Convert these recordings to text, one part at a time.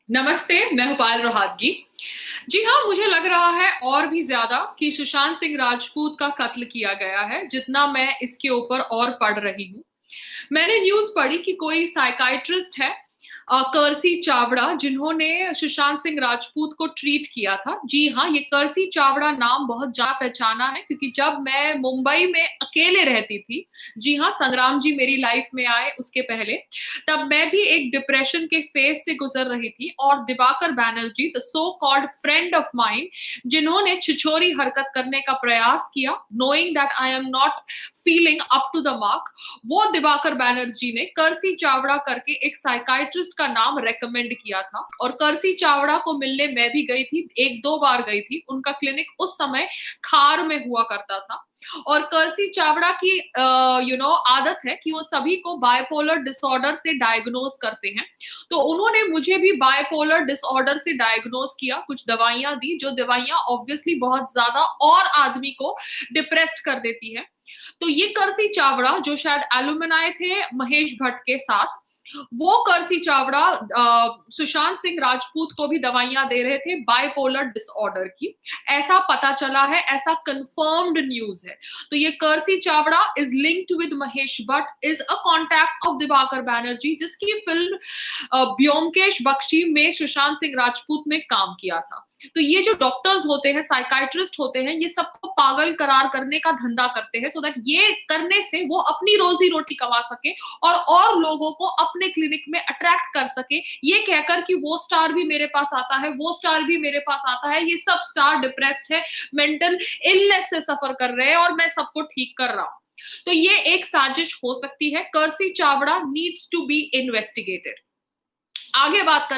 नमस्ते, मैं हूँ पायल रोहातगी। जी हाँ, मुझे लग रहा है और भी ज़्यादा कि सुशांत सिंह राजपूत का कत्ल किया गया है, जितना मैं इसके ऊपर और पढ़ रही हूँ। मैंने न्यूज़ पढ़ी कि कोई साइकियाट्रिस्ट है कर्सी चावड़ा, जिन्होंने सुशांत सिंह राजपूत को ट्रीट किया था। जी हाँ, ये कर्सी चावड़ा नाम बहुत जाना-पहचाना है, क्योंकि जब मैं मुंबई में अकेले रहती थी, जी हाँ, संग्राम जी मेरी लाइफ में आए उसके पहले, तब मैं भी एक डिप्रेशन के फेज़ से गुज़र रही थी और Diwakar Banerjee, the so called friend of mine, जिन्होंने छिछोरी हरकत करने का प्रयास किया, knowing that I am not feeling up to the mark, वो दिवाकर बैनर्जी ने कर्सी चावड़ा करके एक साइकाइट्रिस्ट का नाम रेकमेंड किया था और कर्सी चावड़ा को मिलने मैं भी गई थी, 1-2 बार गई थी। उनका क्लिनिक उस समय खार में हुआ करता था और कर्सी चावड़ा की आदत है कि वो सभी को बाइपोलर डिसऑर्डर से डायग्नोज करते हैं। तो उन्होंने मुझे भी बाइपोलर डिसऑर्डर से डायग्नोज किया, कुछ दवाइयां दी, जो दवाइयां ऑब्वियसली बहुत ज्यादा और आदमी को डिप्रेस्ड कर देती है। तो ये कर्सी चावड़ा जो शायद एलुमनाई थे महेश भट्ट के साथ, वो कर्सी चावड़ा सुशांत सिंह राजपूत को भी दवाइयां दे रहे थे बाइपोलर डिसऑर्डर की। ऐसा पता चला है, ऐसा कंफर्म्ड न्यूज है। तो ये Kersi Chavda is linked with Mahesh Bhatt, is a contact of Dibakar Banerjee, जिसकी फिल्म ब्योमकेश बख्शी में सुशांत सिंह राजपूत ने काम किया था। तो ये जो डॉक्टर्स होते हैं, साइकाइट्रिस्ट होते हैं, ये सबको पागल करार करने का धंधा करते हैं, सो दैट ये करने से वो अपनी रोजी रोटी कमा सके और लोगों को अपने क्लिनिक में अट्रैक्ट कर सके, ये कहकर कि वो स्टार भी मेरे पास आता है, वो स्टार भी मेरे पास आता है, ये सब स्टार डिप्रेस्ड है, मेंटल इलनेस से सफर कर रहे हैं और मैं सबको ठीक कर रहा हूं। तो ये एक साजिश हो सकती है। Kersi Chavda needs to be investigated. आगे बात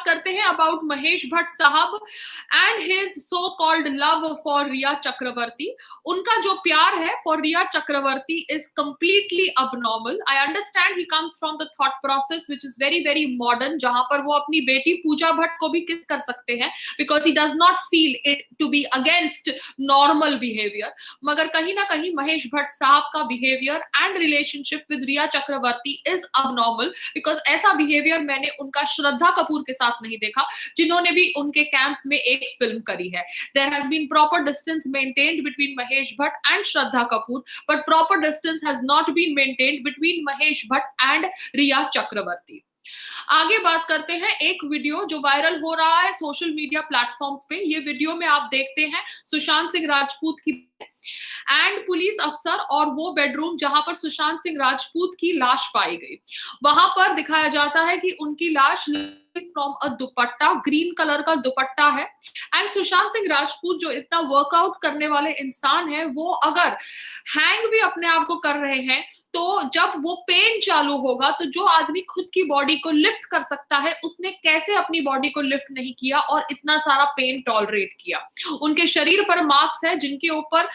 करते हैं अबाउट महेश भट्ट साहब and his so called love for Rhea Chakraborty. उनका जो प्यार है for Rhea Chakraborty is completely abnormal. I understand he comes from the thought process which is very very modern, जहां पर वो अपनी बेटी पूजा भट्ट को भी किस कर सकते हैं, because he does not feel it to be against normal behaviour. मगर कहीं ना कहीं महेश भट्ट साहब का behaviour and relationship with Rhea Chakraborty is abnormal, because ऐसा बिहेवियर मैंने उनका श्रद्धा कपूर के साथ नहीं देखा, जिन्होंने भी उनके कैंप में एक फिल्म करी है। There has been proper distance maintained between Mahesh Bhatt and Shraddha Kapoor, but proper distance has not been maintained between Mahesh Bhatt and Rhea Chakraborty. आगे बात करते हैं एक वीडियो जो वायरल हो रहा है सोशल मीडिया प्लेटफॉर्म्स पे। ये वीडियो में आप देखते हैं सुशांत सिंह राजपूत की एंड पुलिस अफसर और वो बेडरूम जहां पर सुशांत सिंह राजपूत की लाश पाई गई। वहां पर दिखाया जाता है कि उनकी लाश from a dupatta, green colour का दुपट्टा है। एंड सुशांत सिंह राजपूत जो इतना वर्कआउट करने वाले इंसान है, वो अगर हैंग भी अपने आप को कर रहे हैं, तो जब वो पेन चालू होगा, तो जो आदमी खुद की बॉडी को लिफ्ट कर सकता है, उसने कैसे अपनी बॉडी को लिफ्ट नहीं किया और इतना सारा पेन टॉलरेट किया। उनके शरीर पर मार्क्स है, जिनके ऊपर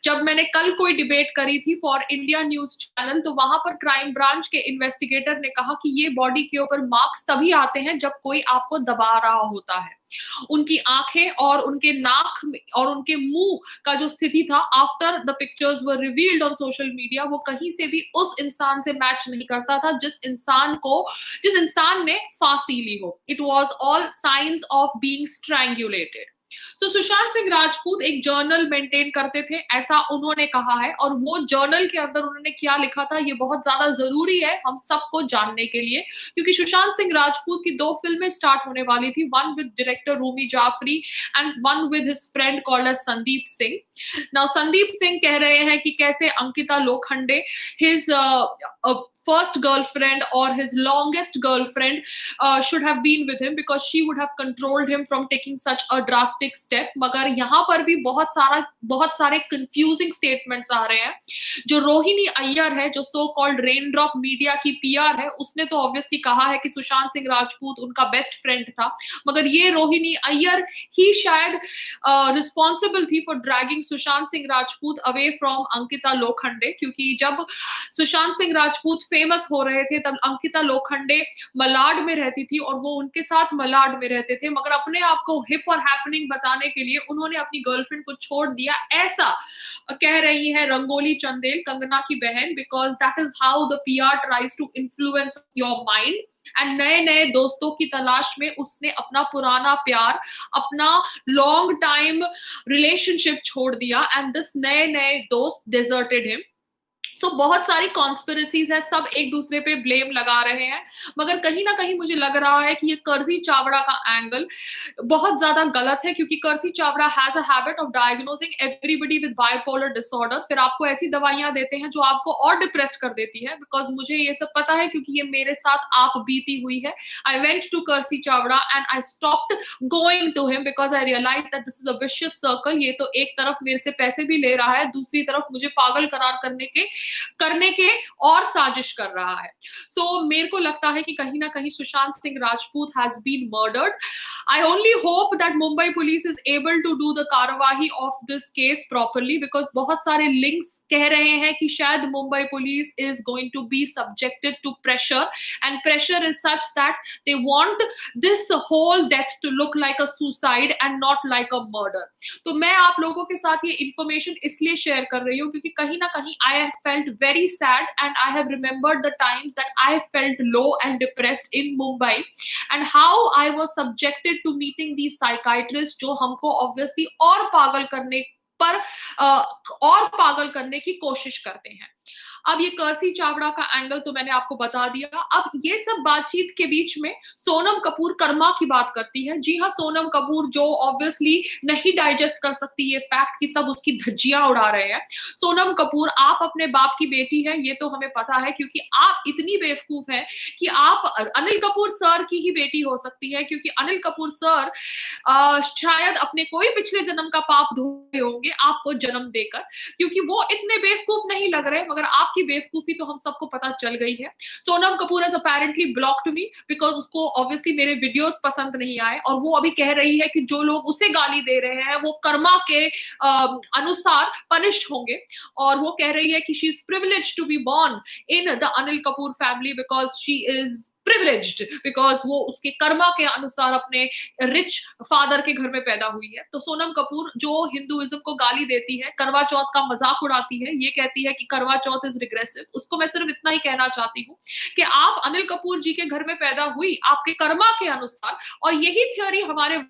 जब मैंने कल कोई डिबेट करी थी फॉर इंडिया न्यूज चैनल, तो वहां पर क्राइम ब्रांच के इन्वेस्टिगेटर ने कहा कि ये बॉडी के ऊपर मार्क्स तभी आते हैं जब कोई आपको दबा रहा होता है। उनकी आंखें और उनके नाक और उनके मुंह का जो स्थिति था after the pictures were revealed on social media, वो कहीं से भी उस इंसान से मैच नहीं करता था जिस इंसान ने फांसी ली हो। It was all signs of being strangulated. So Sushant Singh Rajput एक जर्नल मेंटेन करते थे, ऐसा उन्होंने कहा है, और वो जर्नल के अंदर उन्होंने क्या लिखा था ये बहुत ज्यादा जरूरी है हम सबको जानने के लिए, क्योंकि सुशांत सिंह राजपूत की 2 फिल्में स्टार्ट होने वाली थी, one with director Rumi Jafri and one with his friend called as Sandeep Singh. Now Sandeep Singh कह रहे हैं कि कैसे Ankita Lokhande, his first girlfriend or his longest girlfriend should have been with him because she would have controlled him from taking such a drastic step। मगर यहाँ पर भी बहुत सारे confusing statements आ रहे हैं। जो रोहिणी अय्यर है, जो so called raindrop media की PR है, उसने तो obviously कहा है कि सुशांत सिंह राजपूत उनका बेस्ट फ्रेंड था, मगर ये रोहिणी अय्यर ही शायद रिस्पॉन्सिबल थी for dragging Sushant Singh Rajput away from Ankita Lokhande, क्योंकि जब सुशांत सिंह राजपूत फेमस हो रहे थे तब अंकिता लोखंडे मलाड में रहती थी और वो उनके साथ मलाड में रहते थे, मगर अपने आप को हिप और हैपनिंग बताने के लिए उन्होंने अपनी गर्लफ्रेंड को छोड़ दिया, ऐसा कह रही है रंगोली चंदेल, कंगना की बहन, because that is how the PR tries to influence your mind. And नए नए दोस्तों की तलाश में उसने अपना पुराना प्यार, अपना लॉन्ग टाइम रिलेशनशिप छोड़ दिया, एंड दिस नए नए दोस्त डिजर्टेड हिम। तो बहुत सारी कॉन्स्पिरेसीज है, सब एक दूसरे पे ब्लेम लगा रहे हैं, मगर कहीं ना कहीं मुझे लग रहा है कि ये कर्जी चावड़ा का एंगल बहुत ज्यादा गलत है, क्योंकि Kersi Chavda has a habit of diagnosing everybody with bipolar disorder. फिर आपको ऐसी दवाइयां देते हैं जो आपको और डिप्रेस्ड कर देती है, बिकॉज मुझे ये सब पता है क्योंकि ये मेरे साथ आप बीती हुई है। I went to Kersi Chavda and I stopped going to him because I realise that this is a vicious circle. ये तो एक तरफ मेरे से पैसे भी ले रहा है, दूसरी तरफ मुझे पागल करार करने के और साजिश कर रहा है। मेरे को लगता है कि कहीं ना कहीं Sushant Singh Rajput has been murdered. I only hope that Mumbai police is able to do the कार्यवाही of this case properly, because बहुत सारे लिंक्स कह रहे हैं कि शायद Mumbai police is going to be subjected to pressure, and pressure is such that they want this whole death to look like a suicide and not like a murder. तो मैं आप लोगों के साथ ये इंफॉर्मेशन इसलिए शेयर कर रही हूँ क्योंकि कहीं ना कहीं I have felt very sad and I have remembered the times that I felt low and depressed in Mumbai and how I was subjected to meeting these psychiatrists जो हमको obviously और पागल करने पर और पागल करने की कोशिश करते हैं। अब ये कर्सी चावड़ा का एंगल तो मैंने आपको बता दिया। अब ये सब बातचीत के बीच में सोनम कपूर कर्मा की बात करती है। जी हाँ, सोनम कपूर जो ऑब्वियसली नहीं डाइजेस्ट कर सकती ये फैक्ट कि सब उसकी धज्जियां उड़ा रहे हैं। सोनम कपूर, आप अपने बाप की बेटी है, ये तो हमें पता है, क्योंकि आप इतनी बेवकूफ है कि आप अनिल कपूर सर की ही बेटी हो सकती है, क्योंकि अनिल कपूर सर शायद अपने कोई पिछले जन्म का पाप धोए होंगे आपको जन्म देकर, क्योंकि वो इतने बेवकूफ नहीं लग रहे, मगर आपकी बेवकूफी तो हम सबको पता चल गई है। Sonam Kapoor has apparently blocked me because उसको ऑब्वियसली मेरे वीडियोस पसंद नहीं आए, और वो अभी कह रही है कि जो लोग उसे गाली दे रहे हैं वो कर्मा के अनुसार पनिश्ड होंगे, और वो कह रही है कि she is privileged to be born in the Anil Kapoor family because she is privileged, because वो उसके कर्मा के अनुसार अपने रिच फादर के घर में पैदा हुई है। तो सोनम कपूर जो हिंदुइज्म को गाली देती है, करवा चौथ का मजाक उड़ाती है, ये कहती है कि करवा चौथ इज रिग्रेसिव, उसको मैं सिर्फ इतना ही कहना चाहती हूँ कि आप अनिल कपूर जी के घर में पैदा हुई आपके कर्मा के अनुसार, और यही थ्योरी हमारे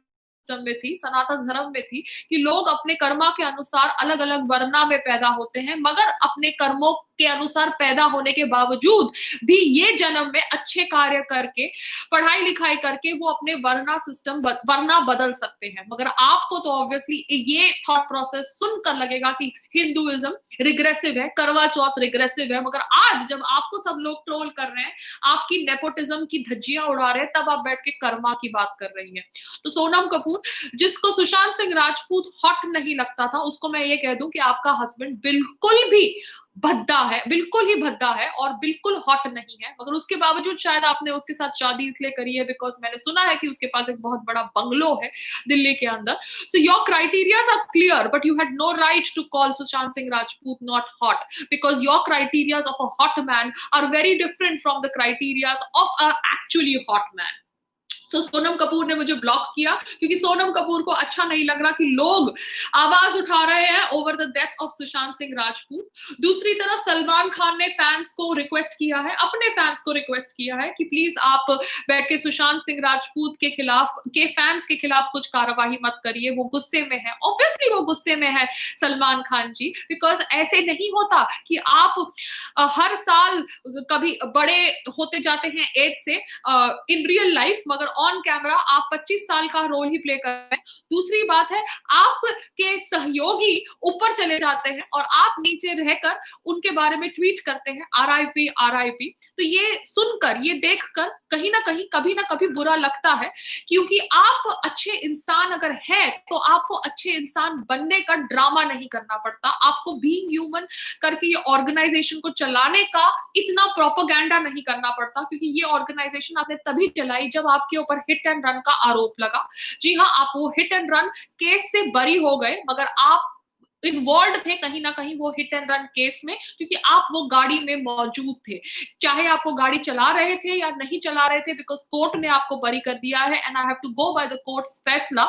में थी, सनातन धर्म में थी, कि लोग अपने कर्मा के अनुसार अलग अलग वर्णा में पैदा होते हैं, मगर अपने कर्मों के अनुसार पैदा होने के बावजूद भी ये जन्म में अच्छे कार्य करके, पढ़ाई लिखाई करके वो अपने वर्णा सिस्टम वर्णा बदल सकते हैं। मगर आपको तो ऑब्वियसली ये थॉट प्रोसेस सुनकर लगेगा कि हिंदुइज्म रिग्रेसिव है, करवा चौथ रिग्रेसिव है, मगर आज जब आपको सब लोग ट्रोल कर रहे हैं, आपकी नेपोटिज्म की धज्जियां उड़ा रहे हैं, तब आप बैठ के कर्मा की बात कर रही है। तो सोनम कपूर, जिसको सुशांत सिंह राजपूत हॉट नहीं लगता था, उसको मैं ये कह दूं कि आपका हस्बैंड बिल्कुल भी भद्दा है, बिल्कुल ही भद्दा है और बिल्कुल हॉट नहीं है, मगर उसके बावजूद शायद आपने उसके साथ शादी इसलिए करी है बिकॉज मैंने सुना है कि उसके पास एक बहुत बड़ा बंगलो है दिल्ली के अंदर। So your criterias are clear, but you had no right to call Sushant Singh Rajput not hot, because your criterias of a hot man are very different from the criterias of a actually hot man. तो सोनम कपूर ने मुझे block किया क्योंकि सोनम कपूर को अच्छा नहीं लग रहा कि लोग आवाज उठा रहे हैं over the death of Sushant Singh Rajput. दूसरी तरफ सलमान खान ने फैंस को रिक्वेस्ट किया है, अपने फैंस को रिक्वेस्ट किया है कि प्लीज आप बैठ के सुशांत सिंह राजपूत के खिलाफ, के फैंस के खिलाफ कुछ कार्यवाही मत करिए, वो गुस्से में है। ऑब्वियसली वो गुस्से में है सलमान खान जी, बिकॉज ऐसे नहीं होता कि आप हर साल कभी बड़े होते जाते हैं एज से इन रियल लाइफ, मगर ऑन कैमरा आप 25 साल का रोल ही प्ले कर रहे हैं। दूसरी बात है, आपके सहयोगी ऊपर चले जाते हैं और आप नीचे रहकर उनके बारे में ट्वीट करते हैं आरआईपी आरआईपी। तो ये सुनकर, ये देखकर कहीं ना कहीं कभी ना कभी बुरा लगता है, क्योंकि आप अच्छे इंसान अगर हैं तो आपको अच्छे इंसान बनने का ड्रामा नहीं करना पड़ता, आपको बीइंग ह्यूमन करके ये ऑर्गेनाइजेशन को चलाने का इतना प्रोपेगेंडा नहीं करना पड़ता, क्योंकि ये ऑर्गेनाइजेशन आपने तभी चलाई जब आपके ऊपर हिट एंड रन का आरोप लगा। जी हाँ, आप वो हिट एंड रन केस से बरी हो गए, मगर आप इन्वॉल्व थे कहीं ना कहीं वो हिट एंड रन केस में, क्योंकि आप वो गाड़ी में मौजूद थे, चाहे आप वो गाड़ी चला रहे थे या नहीं चला रहे थे, बिकॉज कोर्ट ने आपको बरी कर दिया है and I have to go by the court's फैसला।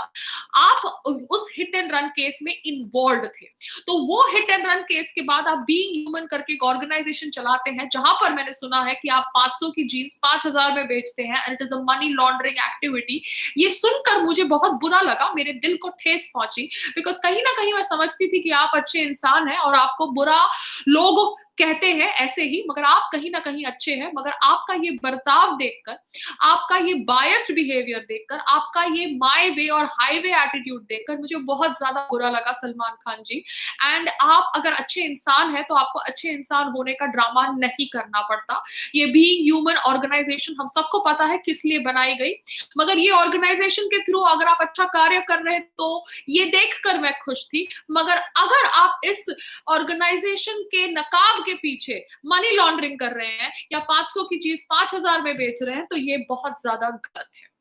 आप उस हिट एंड रन केस में इन्वॉल्व थे। तो वो हिट एंड रन केस के बाद आप बीइंग ह्यूमन करके एक ऑर्गेनाइजेशन चलाते हैं, जहां पर मैंने सुना है कि आप 500 की जीन्स 5000 में बेचते हैं and it is a money laundering activity. ये सुनकर मुझे बहुत बुरा लगा, मेरे दिल को ठेस पहुंची, बिकॉज कहीं ना कहीं मैं समझती थी कि आप अच्छे इंसान हैं और आपको बुरा लोग कहते हैं ऐसे ही, मगर आप कहीं ना कहीं अच्छे हैं। मगर आपका ये बर्ताव देखकर, आपका ये बायस्ड बिहेवियर देखकर, आपका ये माय वे और हाईवे एटीट्यूड देखकर मुझे बहुत ज्यादा बुरा लगा सलमान खान जी। एंड आप अगर अच्छे इंसान हैं तो आपको अच्छे इंसान होने का ड्रामा नहीं करना पड़ता। ये बीइंग ह्यूमन ऑर्गेनाइजेशन हम सबको पता है किस लिए बनाई गई, मगर ये ऑर्गेनाइजेशन के थ्रू अगर आप अच्छा कार्य कर रहे हैं तो ये देखकर मैं खुश थी। मगर अगर आप इस ऑर्गेनाइजेशन के नकाब के पीछे मनी लॉन्ड्रिंग कर रहे हैं या 500 की चीज 5000 में बेच रहे हैं, तो ये बहुत ज्यादा गलत है।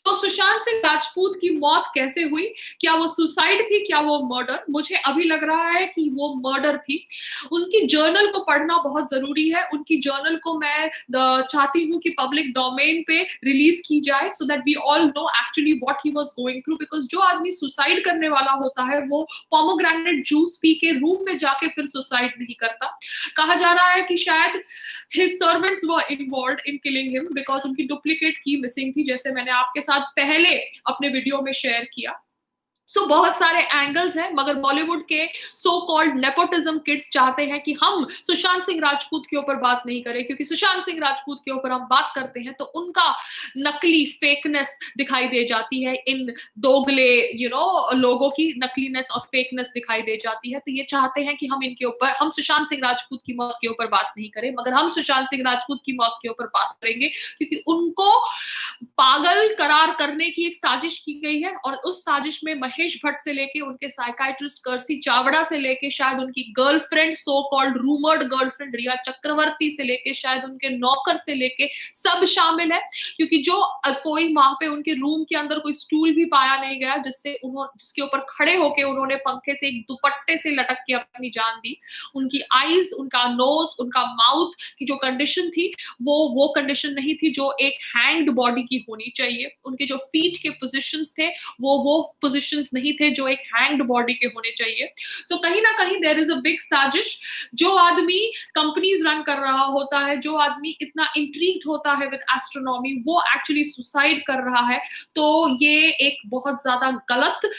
तो सुशांत सिंह राजपूत की मौत कैसे हुई? क्या वो सुसाइड थी, क्या वो मर्डर? मुझे अभी लग रहा है कि वो मर्डर थी। उनकी जर्नल को पढ़ना बहुत जरूरी है। उनकी जर्नल को मैं चाहती हूँ कि पब्लिक डोमेन पे रिलीज की जाए, so that we all know actually what he was going through. Because जो आदमी सुसाइड करने वाला होता है वो पोमोग्रेनेट जूस पी के रूम में जाके फिर सुसाइड नहीं करता। कहा जा रहा है कि शायद his servants were involved in killing him because उनकी डुप्लीकेट की मिसिंग थी, जैसे मैंने आपके साथ पहले अपने वीडियो में शेयर किया। सो बहुत सारे एंगल्स हैं, मगर बॉलीवुड के सो कॉल्ड नेपोटिज्म किड्स चाहते हैं कि हम सुशांत सिंह राजपूत के ऊपर बात नहीं करें, क्योंकि सुशांत सिंह राजपूत के ऊपर हम बात करते हैं तो उनका नकली फेकनेस दिखाई दे जाती है, इन दोगले लोगों की नकलीनेस और फेकनेस दिखाई दे जाती है। तो ये चाहते हैं कि हम इनके ऊपर, हम सुशांत सिंह राजपूत की मौत के ऊपर बात नहीं करें, मगर हम सुशांत सिंह राजपूत की मौत के ऊपर बात करेंगे, क्योंकि उनको पागल करार करने की एक साजिश की गई है। और उस साजिश में महेश भट्ट से लेके उनके साइकाइट्रिस्ट कर्सी चावड़ा से लेके शायद उनकी girlfriend, so called rumoured girlfriend Rhea Chakraborty से लेके शायद उनके नौकर से लेके सब शामिल है। क्योंकि जो कोई वहां पे उनके रूम के अंदर कोई स्टूल भी पाया नहीं गया जिसके ऊपर खड़े होके उन्होंने पंखे से एक दुपट्टे से लटक के अपनी जान दी। उनकी आईज, उनका नोज, उनका माउथ की जो कंडीशन थी वो कंडीशन नहीं थी जो एक हैंग्ड बॉडी की होनी चाहिए। उनके जो फीट के पोजीशंस थे वो पोजीशंस नहीं थे जो एक हैंग्ड बॉडी के होने चाहिए। सो कहीं ना कहीं देयर इज अ बिग साजिश। जो आदमी कंपनीज रन कर रहा होता है, जो आदमी इतना इंट्रीग्ड होता है विद एस्ट्रोनॉमी, वो एक्चुअली सुसाइड कर रहा है, तो ये एक बहुत ज्यादा गलत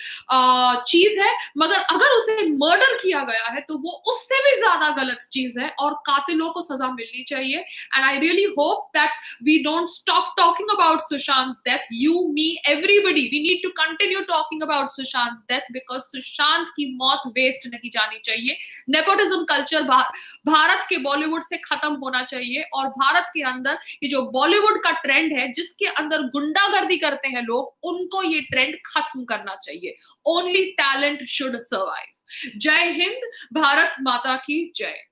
चीज है। मगर अगर उसे मर्डर किया गया है तो वो उससे भी ज्यादा गलत चीज है और कातिलों को सजा मिलनी चाहिए। And I really hope that we don't stop talking about सुशांत's death. You, me, everybody, we need to continue talking about सुशांत's death because Sushant की मौत वेस्ट नहीं जानी चाहिए। नेपोटिज्म कल्चर भारत के बॉलीवुड से खत्म होना चाहिए और भारत के अंदर ये जो बॉलीवुड का ट्रेंड है जिसके अंदर गुंडागर्दी करते हैं लोग, उनको ये ट्रेंड खत्म करना चाहिए। Only talent should survive. जय हिंद, भारत माता की जय।